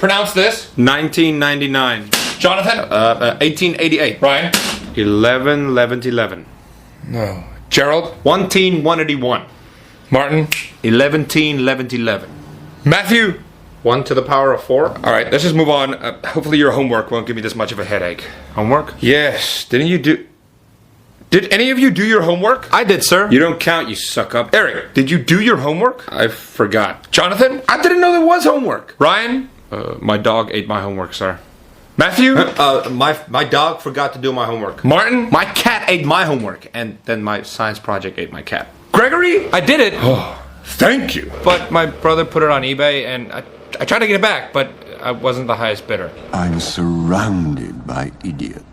Pronounce this. 1999. Jonathan. 1888. Ryan. 11. No. Gerald. 181. Martin. 11. Matthew. 1 to the power of 4. All right, let's just move on. Hopefully your homework won't give me this much of a headache. Homework? Yes. Did any of you do your homework? I did, sir. You don't count, you suck up. Eric, did you do your homework? I forgot. Jonathan? I didn't know there was homework. Ryan? My dog ate my homework, sir. Matthew? My dog forgot to do my homework. Martin? My cat ate my homework, and then my science project ate my cat. Gregory? I did it, Thank you. but my brother put it on eBay, and I tried to get it back, but I wasn't the highest bidder. I'm surrounded by idiots.